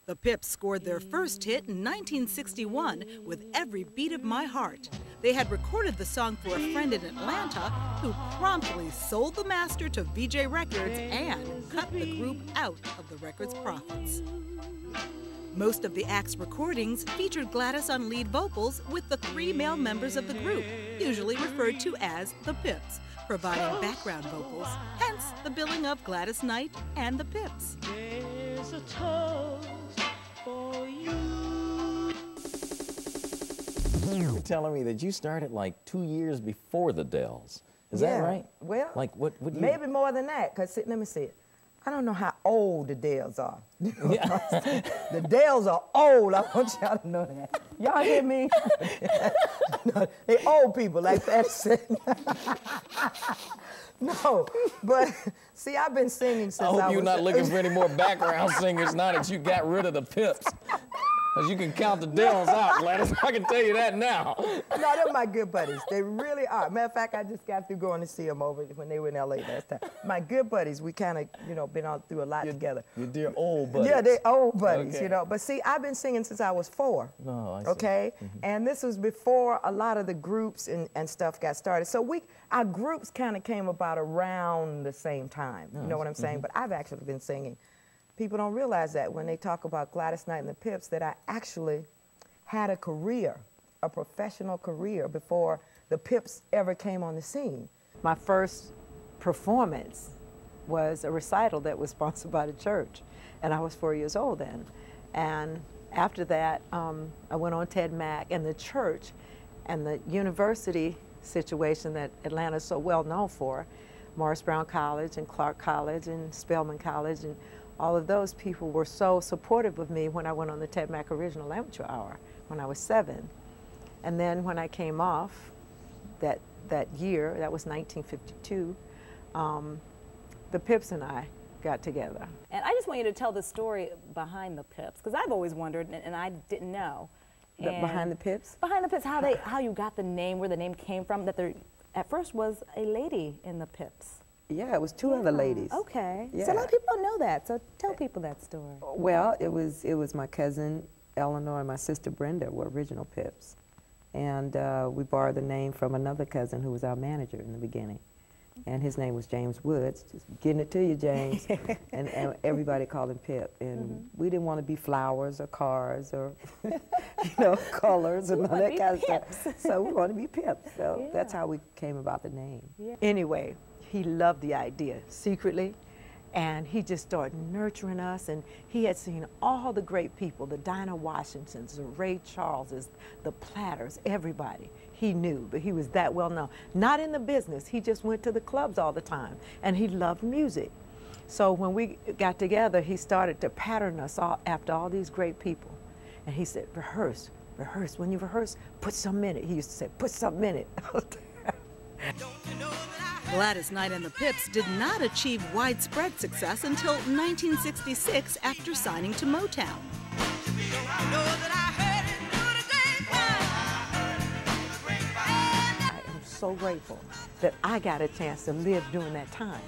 The Pips scored their first hit in 1961 with Every Beat of My Heart. They had recorded the song for a friend in Atlanta who promptly sold the master to VJ Records and cut the group out of the record's profits. Most of the act's recordings featured Gladys on lead vocals with the 3 male members of the group, usually referred to as the Pips, providing background vocals, hence the billing of Gladys Knight and the Pips. There's a toast for you. You're telling me that you started like 2 years before the Dells. Is that right? Well, like what maybe more than that, because let me see it. I don't know how old the Dells are. The Dells are old. I want y'all to know that. Y'all hear me? No, they old people, like Patty said. No, but see, I've been singing since I was... I hope you're not looking for any more background singers now that you got rid of the Pips. Because you can count the Dells out, Gladys. I can tell you that now. No, they're my good buddies. They really are. Matter of fact, I just got through going to see them over when they were in L.A. last time. My good buddies, we kind of, you know, been all through a lot together. Your dear old buddies. Yeah, they're old buddies, Okay. you know. But see, I've been singing since I was 4. No, I see. Okay? And this was before a lot of the groups and stuff got started. So our groups kind of came about around the same time. You know what I'm saying? But I've actually been singing. People don't realize that when they talk about Gladys Knight and the Pips, that I actually had a career, a professional career, before the Pips ever came on the scene. My first performance was a recital that was sponsored by the church, and I was 4 years old then. And after that, I went on Ted Mack, and the church and the university situation that Atlanta's so well known for, Morris Brown College and Clark College and Spelman College, and all of those people were so supportive of me when I went on the Ted Mack Original Amateur Hour when I was 7. And then when I came off that year, that was 1952, the Pips and I got together. And I just want you to tell the story behind the Pips, because I've always wondered, and I didn't know. Behind the Pips? Behind the Pips, how you got the name, where the name came from, that there at first was a lady in the Pips. Yeah, it was 2 other ladies. Okay. Yeah. So a lot of people don't know that, so tell people that story. Well, it was my cousin Eleanor and my sister Brenda were original Pips. And we borrowed the name from another cousin who was our manager in the beginning. And his name was James Woods. Just getting it to you, James. and everybody called him Pip. And we didn't want to be flowers or cars or, you know, colors and all that kind of stuff. So we wanted to be Pips. So that's how we came about the name. Yeah. Anyway, he loved the idea secretly. And he just started nurturing us, and he had seen all the great people, the Dinah Washingtons, the Ray Charleses, the Platters, everybody. He knew, but he was that well known. Not in the business, he just went to the clubs all the time, and he loved music. So when we got together, he started to pattern us all after all these great people. And he said, rehearse, rehearse. When you rehearse, put something in it. He used to say, put something in it. Gladys Knight and the Pips did not achieve widespread success until 1966 after signing to Motown. I am so grateful that I got a chance to live during that time,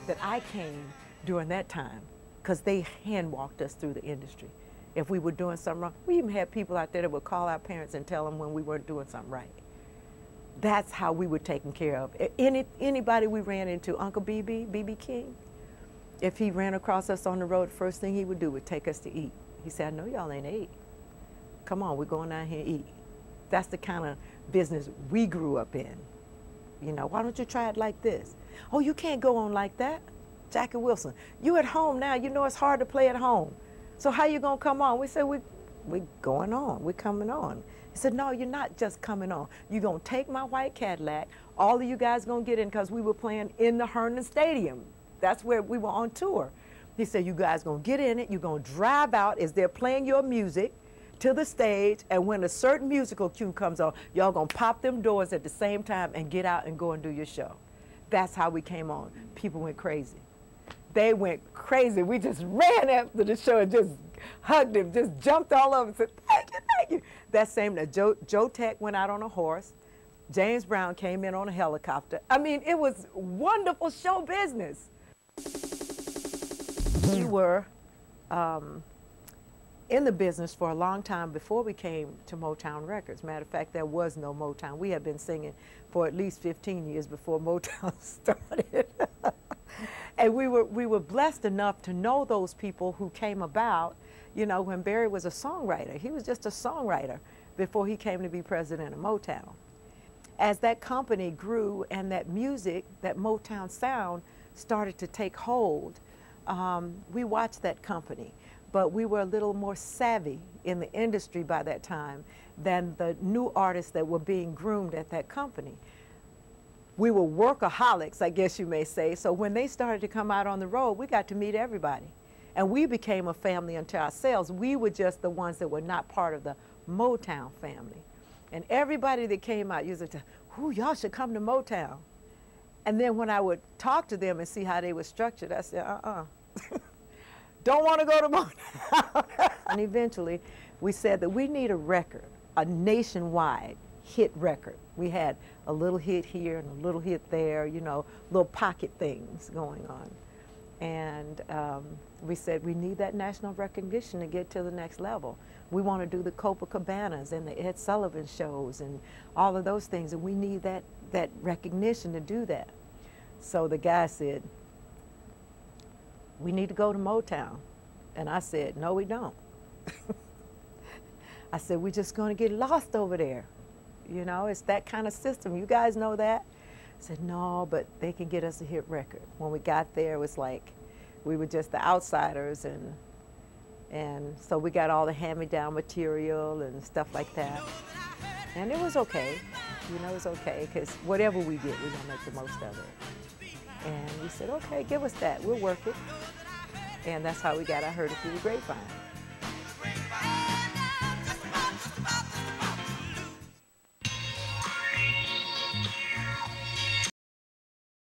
that I came during that time, because they hand-walked us through the industry. If we were doing something wrong, we even had people out there that would call our parents and tell them when we weren't doing something right. That's how we were taken care of. Anybody we ran into, Uncle B.B. King, if he ran across us on the road, the first thing he would do would take us to eat. He said, I know y'all ain't ate. Come on, we're going down here and eat. That's the kind of business we grew up in. You know, why don't you try it like this? Oh, you can't go on like that. Jackie Wilson, you at home now, you know it's hard to play at home. So how you gonna come on? We said, we're going on, we're coming on. He said, no, you're not just coming on. You're going to take my white Cadillac. All of you guys going to get in, because we were playing in the Herndon Stadium. That's where we were on tour. He said, you guys going to get in it. You're going to drive out as they're playing your music to the stage. And when a certain musical cue comes on, y'all going to pop them doors at the same time and get out and go and do your show. That's how we came on. People went crazy. They went crazy. We just ran after the show and just hugged him, just jumped all over and said, thank you, thank you. That same night, Joe Tech went out on a horse. James Brown came in on a helicopter. I mean, it was wonderful show business. We were in the business for a long time before we came to Motown Records. Matter of fact, there was no Motown. We had been singing for at least 15 years before Motown started. And we were blessed enough to know those people who came about. You know, when Barry was a songwriter, he was just a songwriter before he came to be president of Motown. As that company grew and that music, that Motown sound started to take hold, we watched that company. But we were a little more savvy in the industry by that time than the new artists that were being groomed at that company. We were workaholics, I guess you may say, so when they started to come out on the road, we got to meet everybody. And we became a family unto ourselves. We were just the ones that were not part of the Motown family. And everybody that came out used to say, "Ooh, y'all should come to Motown." And then when I would talk to them and see how they were structured, I said, don't want to go to Motown. And eventually, we said that we need a record, a nationwide hit record. We had a little hit here and a little hit there, you know, little pocket things going on. And we said we need that national recognition to get to the next level. We want to do the Copacabanas and the Ed Sullivan shows and all of those things, and we need that recognition to do that. So the guy said, "We need to go to Motown." And I said, "No, we don't." I said, "We're just going to get lost over there. You know, it's that kind of system. You guys know that?" I said, "No, but they can get us a hit record." When we got there, it was like we were just the outsiders, and so we got all the hand-me-down material and stuff like that. And it was okay. You know, it was okay, because whatever we get, we're going to make the most of it. And we said, "Okay, give us that. We'll work it." And that's how we got I Heard It Through the Grapevine.